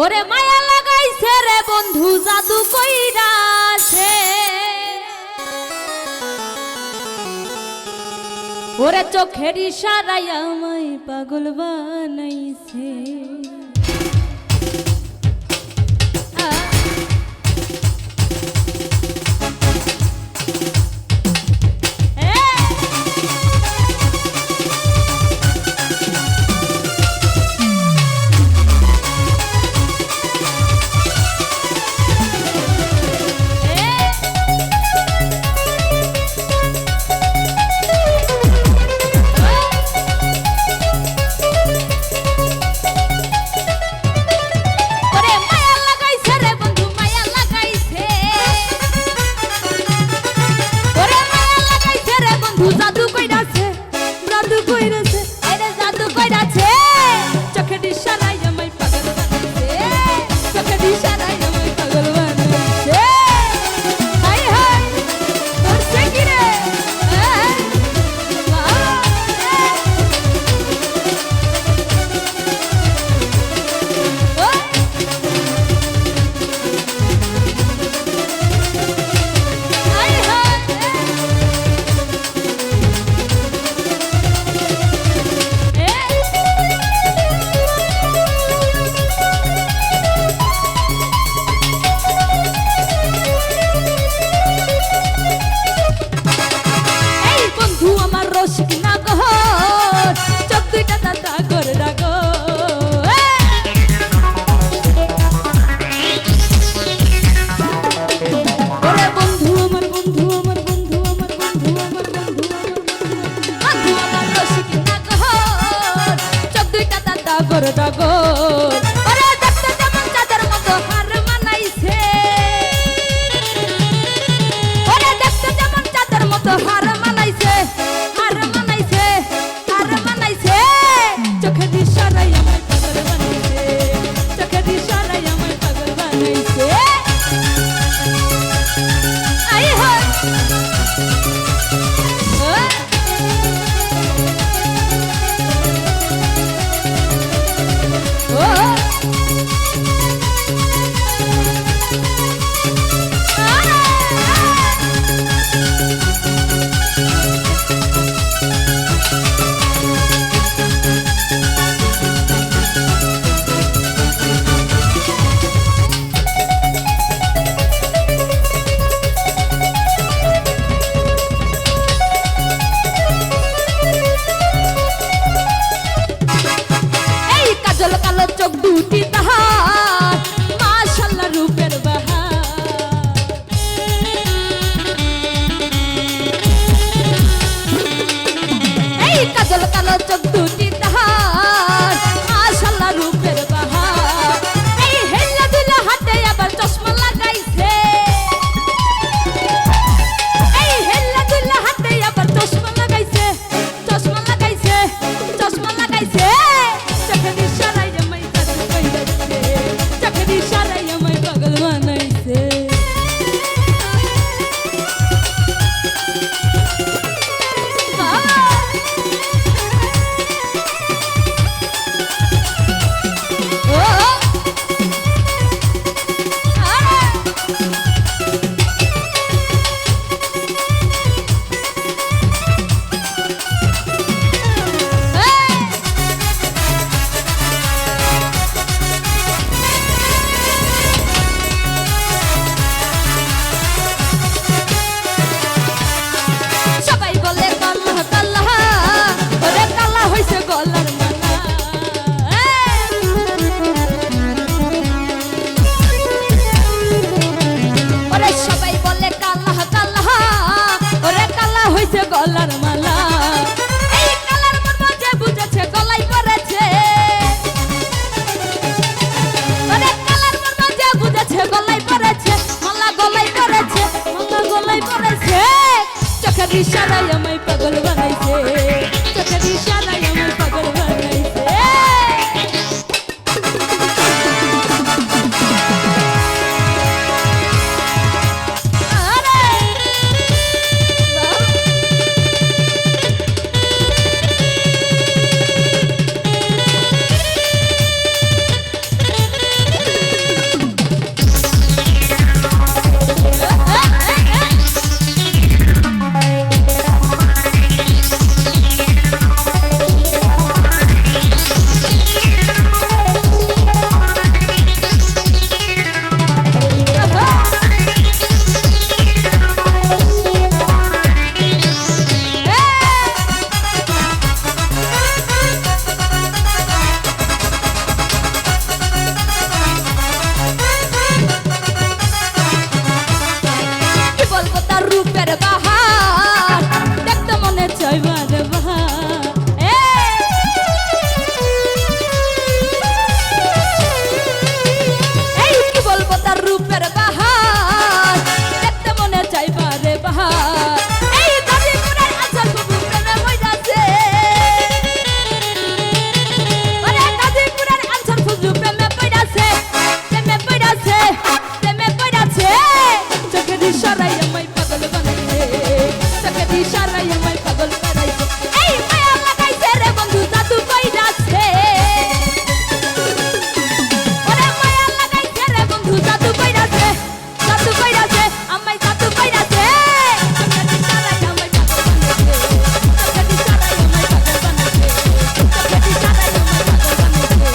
ওরে মায়া লাগাইছে রে বন্ধু জাদু কইরাছে, ওরে চোখের ইশারায় আমায় পাগল বানাইছে। ইশারায় আমায় পাগল বানাইছে, চোখের ইশারায় আমায় পাগল বানাইছে। রূপের বাহার দেখতে মনে চাই বারে বাহার এই গাজীপুরের আঞ্চল বাবু প্রেমে পড়াছে ওরে গাজীপুরের আঞ্চল বাবু প্রেমে পড়াছে চোখের ইশারায় আমায় পাগল বানাইছে চোখের ইশারায় আমায় পাগল বানাইছে এই মায়া লাগাইছে রে বন্ধু জাদু কইরাছে ওরে মায়া লাগাইছে রে বন্ধু জাদু কইরাছে আমায় জাদু কইরাছে চোখের ইশারায় আমায় পাগল বানাইছে চোখের ইশারায় আমায় পাগল বানাইছে চোখের ইশারায় আমায় পাগল বানাইছে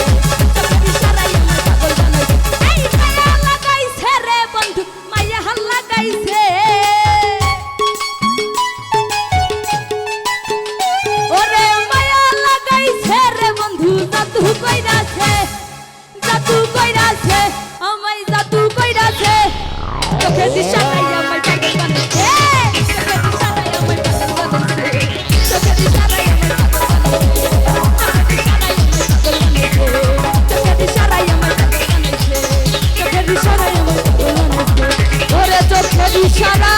চোখের ইশারায় আমায় পাগল বানাইছে এই মায়া লাগাইছে রে বন্ধু মায়া লাগাইছে ওরে মায়া লাগাইছে রে বন্ধু জাদু কইরাছে আমায় জাদু কইরাছে চোখের ইশারায় আমায় পাগল বানাইছে চোখের ইশারায় আমায় পাগল বানাইছে চোখের ইশারায় আমায় পাগল বানাইছে চোখের ইশারায় আমায় পাগল বানাইছে চোখের ইশারায় আমায় পাগল বানাইছে চোখের ইশারায় আমায় পাগল বানাইছে ওরে চোখের ইশারা